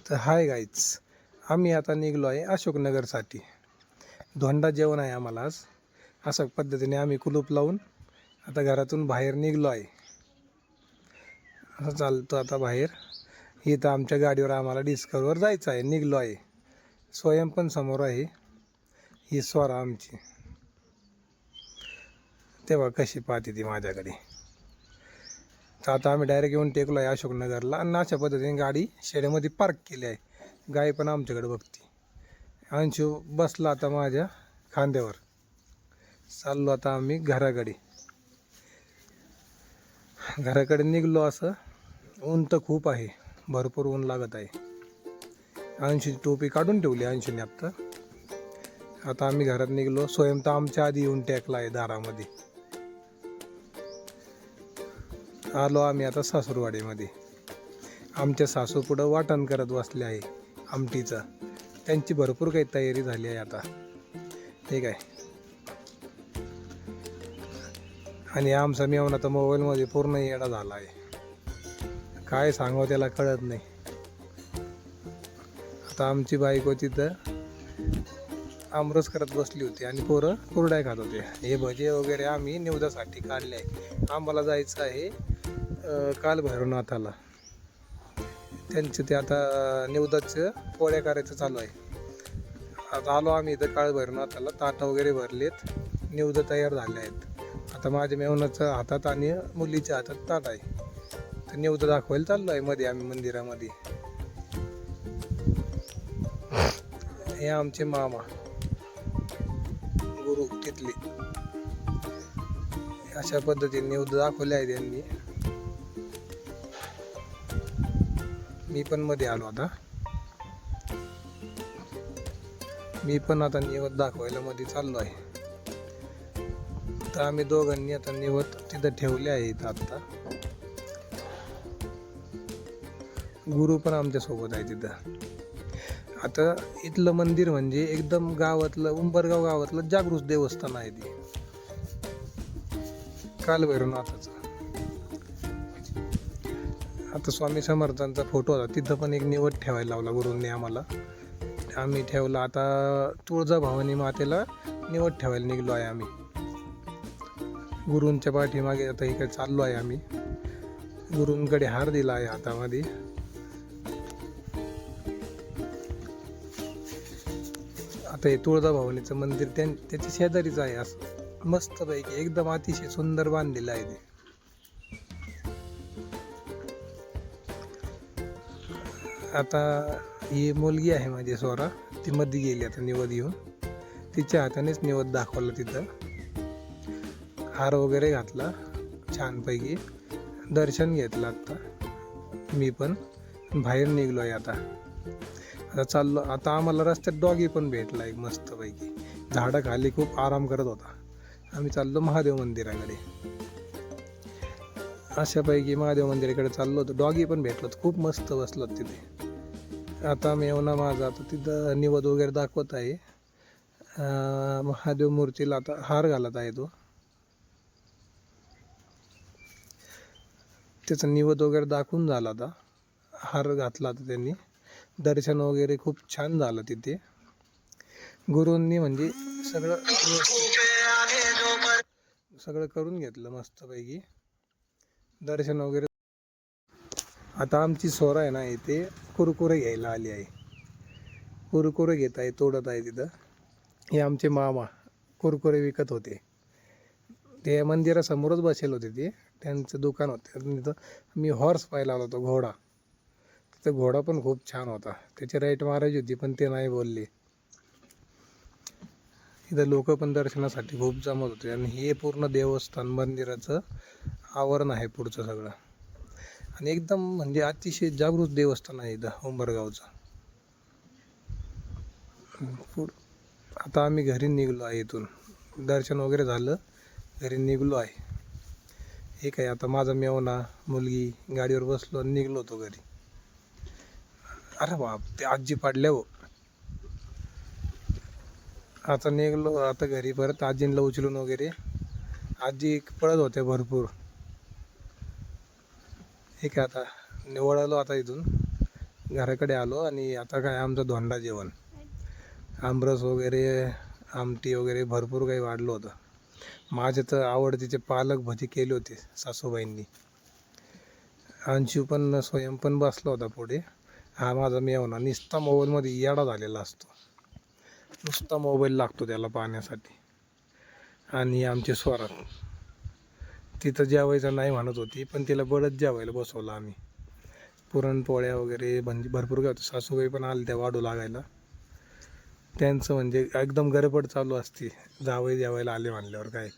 तर hi guys, आम्ही आता निघलो आहे अशोकनगरसाठी. धोंडा जेवण आहे आम्हाला आज. अशा पद्धतीने आम्ही कुलूप लावून आता घरातून बाहेर निघलो आहे. असं चालतो आता बाहेर. इथं आमच्या गाडीवर आम्हाला डिस्कवरवर जायचं आहे. निघलो आहे. स्वयं पण समोर आहे. ही स्वरा आमची, तेव्हा कशी पाहते ती माझ्याकडे. तर आता आम्ही डायरेक्ट येऊन टेकलो आहे अशोकनगरला आणि अशा पद्धतीने गाडी शेड्यामध्ये पार्क केली आहे. गाय पण आमच्याकडे बघते. अंशू बसला आता माझ्या खांद्यावर. चाललो आता आम्ही घराकडे निघलो. असं ऊन तर खूप आहे, भरपूर ऊन लागत आहे. अंशूची टोपी काढून ठेवली अंशूने आता आम्ही घरात निघलो. स्वयं तर आमच्या आधी येऊन टेकला आहे दारामध्ये. आलो आम्ही आता सासूरवाडीमध्ये. आमच्या सासू पुढं वाटण करत बसले आहे आमटीचं. त्यांची भरपूर काही तयारी झाली आहे आता, ठीक आहे. आणि आमचा मेवणा तर मोबाईलमध्ये पूर्ण येडा झाला आहे. काय सांगावं त्याला कळत नाही. आता आमची बायको तिथं आमरस करत बसली होती आणि पोरं कुरड्या खात होते. हे भजे वगैरे आम्ही निवदासाठी काढले आहे. आम्हाला जायचं आहे काल भैरवनाथाला. त्यांचं ते आता निवदाचं पोळ्या करायचं चालू आहे. आता आलो आम्ही इथं काळ भैरवनाथाला. ताटं वगैरे भरलेत, निवद तयार झाले आहेत. आता माझ्या मेवनाचं हातात आणि मुलीच्या हातात ताट आहे. तर निवद दाखवायला चाललो आहे मध्ये आम्ही मंदिरामध्ये. हे आमचे मामा गुरु तिथले. अशा पद्धतीने निवद दाखवले आहे त्यांनी. मी पण मध्ये आलो आता. मी पण आता निवद दाखवायला मध्ये चाललो आहे. तर आम्ही दोघांनी आता निवद तिथं ठेवले आहे. इथं आता गुरु पण आमच्या सोबत आहे तिथं. आता इथलं मंदिर म्हणजे एकदम गावातलं, उंबरगाव गावातलं जागृत देवस्थान आहे ते काल भैरवनाथाचं. आता स्वामी समर्थांचा फोटो होता तिथं पण एक निवद ठेवायला लावला गुरूंनी आम्हाला. आम्ही ठेवला. आता तुळजाभवानी मातेला निवद ठेवायला निघलो आहे आम्ही. गुरूंच्या पाठीमागे आता इकडे चाललो आहे आम्ही. गुरूंकडे हार दिला आहे हातामध्ये. आता हे तुळजाभवानीचं मंदिर त्याच्या शेजारीच आहे. असं मस्त पैकी एकदम अतिशय सुंदर बांधलेलं आहे ते. आता ही मुलगी आहे माझी स्वरा, ती मध्ये गेली आता निवद येऊन. तिच्या हातानेच निवद दाखवला तिथं. हार वगैरे घातला छानपैकी. दर्शन घेतलं. आता मी पण बाहेर निघलो आहे आता चाललो. आता आम्हाला रस्त्यात डॉगी पण भेटला एक मस्तपैकी. झाडाखाली खूप आराम करत होता. आम्ही चाललो महादेव मंदिराकडे. अशापैकी महादेव मंदिराकडे चाललो होतो. डॉगी पण भेटलो, खूप मस्त बसलो तिथे. आता मेवना माझा आता तिथं निवद वगैरे दाखवत आहे. महादेव मूर्तीला आता हार घालत आहे तो. त्याचा निवद वगैरे दाखवून झाला. आता हार घातला आता त्यांनी. दर्शन वगैरे खूप छान झालं तिथे. गुरूंनी म्हणजे सगळं करून घेतलं मस्तपैकी. दर्शन वगैरे. आता आमची सोरा आहे ना, इथे कुरकुरे घ्यायला आली आहे. कुरकुरे घेत आहे, तोडत आहे तिथं. हे आमचे मामा कुरकुरे विकत होते. ते मंदिरासमोरच बसेल होते. ते त्यांचं दुकान होतं तिथं. मी हॉर्स पाहायला आलो होतो, घोडा. तिथं घोडा पण खूप छान होता. त्याची राईट मारायची होती पण ते नाही बोलले. इथं लोक पण दर्शनासाठी खूप जमत होते. आणि हे पूर्ण देवस्थान मंदिराचं आवरण आहे पुढचं सगळं. आणि एकदम म्हणजे अतिशय जागृत देवस्थान आहे इथं उंबरगावचं. आता आम्ही घरी निघलो आहे. इथून दर्शन वगैरे झालं, घरी निघलो आहे. हे काय आता माझा मेवना मुलगी गाडीवर बसलो आणि निघलो होतो घरी. अरे बाप, ते आजी पाडल्या हो. आता निघलो आता घरी परत. आजींना उचलून वगैरे. आजी पळत होत्या भरपूर. हे काय आता निवळलो आता इथून. घराकडे आलो आणि आता काय आमचं धोंडा जेवण, आमरस वगैरे, आमटी वगैरे भरपूर काही वाढलं होतं. माझे तर आवडतीचे पालक भजी केले होते सासूबाईंनी. अंशू पण स्वयं पण बसला होता पुढे. हा माझा मेवना नुसता मोबाईलमध्ये येडा झालेला असतो, नुसता मोबाईल लागतो त्याला पाहण्यासाठी. आणि आमची स्वरात तिथं जेवायचं नाही म्हणत होती, पण तिला बळच जेवायला बसवलं आम्ही. पुरणपोळ्या वगैरे म्हणजे भरपूर काय होतं. सासूबाई पण आल्या त्या वाढू लागायला. त्यांचं म्हणजे एकदम गडबड चालू असते जावई जेवायला आले म्हणल्यावर. काय